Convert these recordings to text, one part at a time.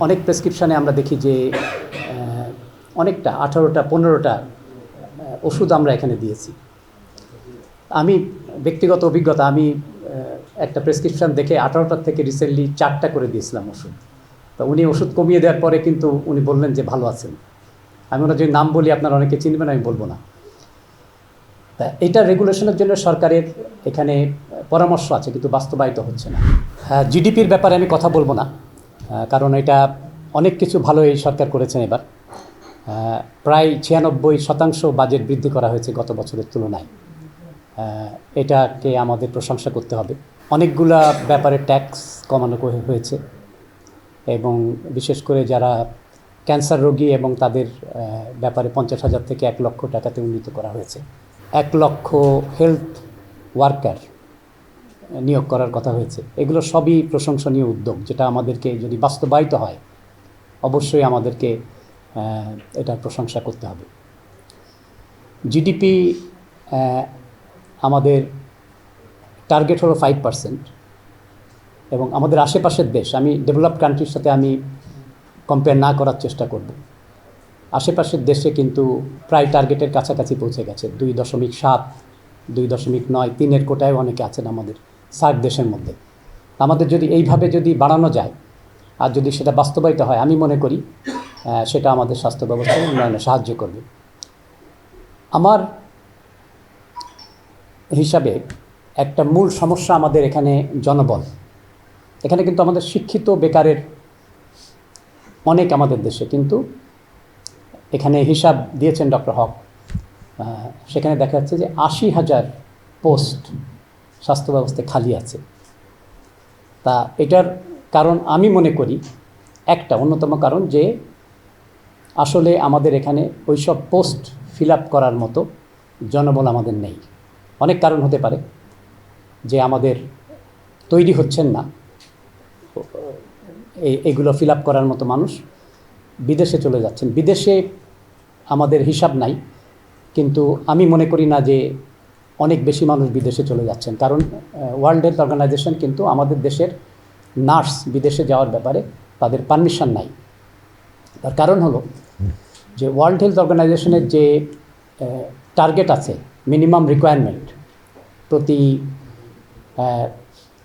অনেক প্রেসক্রিপশানে আমরা দেখি যে অনেকটা 18টা 15টা ওষুধ আমরা এখানে দিয়েছি। আমি ব্যক্তিগত অভিজ্ঞতা, আমি একটা প্রেসক্রিপশান দেখে 18টার থেকে রিসেন্টলি 4টা করে দিয়েছিলাম ওষুধ। তো উনি ওষুধ কমিয়ে দেওয়ার পরে কিন্তু উনি বললেন যে ভালো আছেন। আমি ওনার যদি নাম বলি আপনারা অনেকে চিনবেন, আমি বলবো না। তা এটা রেগুলেশনের জন্য সরকারের এখানে পরামর্শ আছে, কিন্তু বাস্তবায়িত হচ্ছে না। জিডিপির ব্যাপারে আমি কথা বলবো না, কারণ এটা অনেক কিছু ভালো এই সরকার করেছেন। এবার প্রায় 96% বাজেট বৃদ্ধি করা হয়েছে গত বছরের তুলনায়। এটাকে আমাদের প্রশংসা করতে হবে। অনেকগুলা ব্যাপারে ট্যাক্স কমানো হয়েছে, এবং বিশেষ করে যারা ক্যান্সার রোগী এবং তাদের ব্যাপারে 50,000 থেকে 1 লক্ষ টাকাতে উন্নীত করা হয়েছে। 1 লক্ষ হেলথ ওয়ার্কার নিয়োগ করার কথা হয়েছে। এগুলো সবই প্রশংসনীয় উদ্যোগ, যেটা আমাদেরকে যদি বাস্তবায়িত হয় অবশ্যই আমাদেরকে এটার প্রশংসা করতে হবে। জিডিপি আমাদের টার্গেট হলো 5%, এবং আমাদের আশেপাশের দেশ, আমি ডেভেলপড কান্ট্রির সাথে আমি কম্পেয়ার না করার চেষ্টা করব। আশেপাশের দেশে কিন্তু প্রায় টার্গেটের কাছাকাছি পৌঁছে গেছে। 2.7, 2.9, 3-এর কোটায় অনেকে আছেন আমাদের সার্ক দেশের মধ্যে। আমাদের যদি এইভাবে যদি বাড়ানো যায় আর যদি সেটা বাস্তবায়িত হয়, আমি মনে করি সেটা আমাদের স্বাস্থ্য ব্যবস্থার উন্নয়নে সাহায্য করবে। আমার হিসাবে একটা মূল সমস্যা আমাদের এখানে জনবল। এখানে কিন্তু আমাদের শিক্ষিত বেকারের অনেক আমাদের দেশে, কিন্তু এখানে হিসাব দিয়েছেন ডক্টর হক, সেখানে দেখা যাচ্ছে যে 80,000 পোস্ট স্বাস্থ্য ব্যবস্থায় খালি আছে। তা এটার কারণ আমি মনে করি একটা অন্যতম কারণ যে আসলে আমাদের এখানে ওইসব পোস্ট ফিল আপ করার মতো জনবল আমাদের নেই। অনেক কারণ হতে পারে যে আমাদের তৈরি হচ্ছেন না এগুলো ফিল আপ করার মতো মানুষ, বিদেশে চলে যাচ্ছেন। বিদেশে আমাদের হিসাব নাই, কিন্তু আমি মনে করি না যে অনেক বেশি মানুষ বিদেশে চলে যাচ্ছেন, কারণ ওয়ার্ল্ড হেলথ অর্গানাইজেশন কিন্তু আমাদের দেশের নার্স বিদেশে যাওয়ার ব্যাপারে তাদের পারমিশন নাই। তার কারণ হলো যে ওয়ার্ল্ড হেলথ অর্গানাইজেশনের যে টার্গেট আছে, মিনিমাম রিকোয়ারমেন্ট প্রতি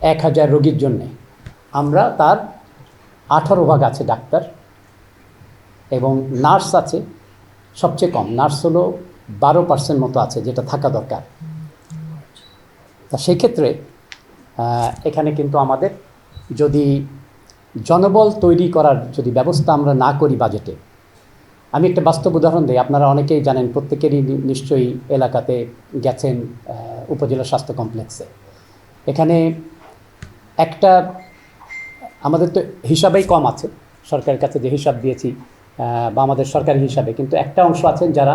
1000 রোগীর জন্যে, আমরা তার 18 ভাগ আছে ডাক্তার, এবং নার্স আছে সবচেয়ে কম। নার্স হলো 12% মতো আছে, যেটা থাকা দরকার। তা সেই ক্ষেত্রে এখানে কিন্তু আমাদের যদি জনবল তৈরি করার যদি ব্যবস্থা আমরা না করি বাজেটে, আমি একটা বাস্তব উদাহরণ দিই। আপনারা অনেকেই জানেন, প্রত্যেকেরই নিশ্চয়ই এলাকাতে গেছেন উপজেলা স্বাস্থ্য কমপ্লেক্সে। এখানে একটা আমাদের তো হিসাবেই কম আছে, সরকারের কাছে যে হিসাব দিয়েছি বা আমাদের সরকারি হিসাবে, কিন্তু একটা অংশ আছেন যারা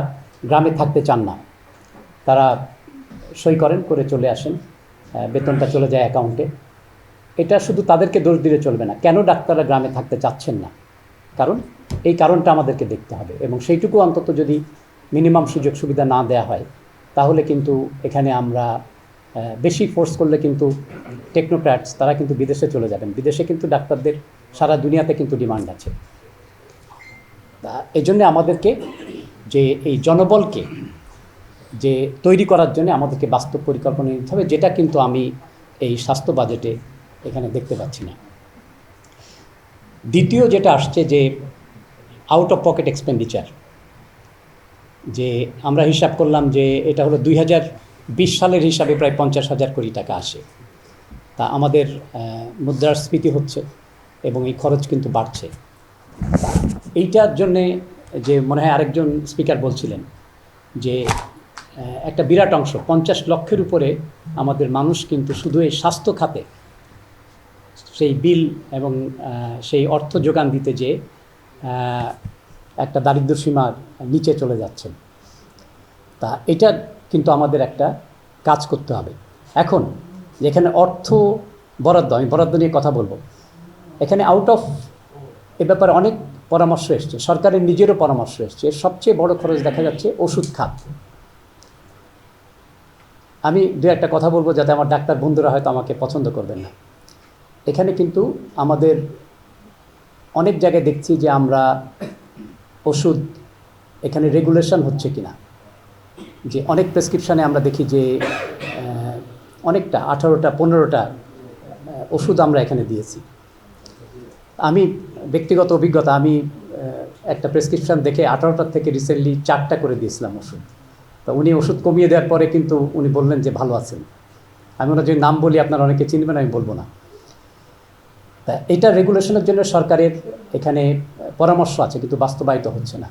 গ্রামে থাকতে চান না। তারা সই করেন, করে চলে আসেন, বেতনটা চলে যায় অ্যাকাউন্টে। এটা শুধু তাদেরকে দোষ দিলে চলবে না। কেন ডাক্তাররা গ্রামে থাকতে চাচ্ছেন না? কারণ এই কারণটা আমাদেরকে দেখতে হবে, এবং সেইটুকু অন্তত যদি মিনিমাম সুযোগ সুবিধা না দেওয়া হয়, তাহলে কিন্তু এখানে আমরা বেশি ফোর্স করলে কিন্তু টেকনোক্র্যাটস তারা কিন্তু বিদেশে চলে যাবেন। বিদেশে কিন্তু ডাক্তারদের সারা দুনিয়াতে কিন্তু ডিমান্ড আছে। তা এই জন্যে আমাদেরকে যে এই জনবলকে যে তৈরি করার জন্য আমাদেরকে বাস্তব পরিকল্পনা নিতে হবে, যেটা কিন্তু আমি এই স্বাস্থ্য বাজেটে এখানে দেখতে পাচ্ছি না। দ্বিতীয় যেটা আসছে যে আউট অফ পকেট এক্সপেন্ডিচার, যে আমরা হিসাব করলাম যে এটা হলো 2020 সালের হিসাবে প্রায় 50,000 কোটি টাকা আসে। তা আমাদের মুদ্রাস্ফীতি হচ্ছে এবং এই খরচ কিন্তু বাড়ছে। এইটার জন্যে যে মনে হয় আরেকজন স্পিকার বলছিলেন যে একটা বিরাট অংশ 50 লক্ষের উপরে আমাদের মানুষ কিন্তু শুধু এই স্বাস্থ্য খাতে সেই বিল এবং সেই অর্থ যোগান দিতে যে একটা দারিদ্র্য সীমার নিচে চলে যাচ্ছেন। তা এটা কিন্তু আমাদের একটা কাজ করতে হবে। এখন যেখানে অর্থ বরাদ্দ, আমি বরাদ্দ নিয়ে কথা বলবো, এখানে আউট অফ এ ব্যাপারে অনেক পরামর্শ এসছে, সরকারের নিজেরও পরামর্শ এসছে। সবচেয়ে বড় খরচ দেখা যাচ্ছে ওষুধ খাত। আমি দু একটা কথা বলবো, যাতে আমার ডাক্তার বন্ধুরা হয়তো আমাকে পছন্দ করবেন না। এখানে কিন্তু আমাদের অনেক জায়গায় দেখছি যে আমরা ওষুধ এখানে রেগুলেশন হচ্ছে কিনা, যে অনেক প্রেসক্রিপশানে আমরা দেখি যে অনেকটা 18টা 15টা ওষুধ আমরা এখানে দিয়েছি। আমি ব্যক্তিগত অভিজ্ঞতা, আমি একটা প্রেসক্রিপশান দেখে 18টার থেকে রিসেন্টলি 4টা করে দিয়েছিলাম ওষুধ। তো উনি ওষুধ কমিয়ে দেওয়ার পরে কিন্তু উনি বললেন যে ভালো আছেন। আমি ওনার যদি নাম বলি আপনারা অনেকে চিনবেন, আমি বলবো না। তা এটা রেগুলেশনের জন্য সরকারের এখানে পরামর্শ আছে, কিন্তু বাস্তবায়িত হচ্ছে না।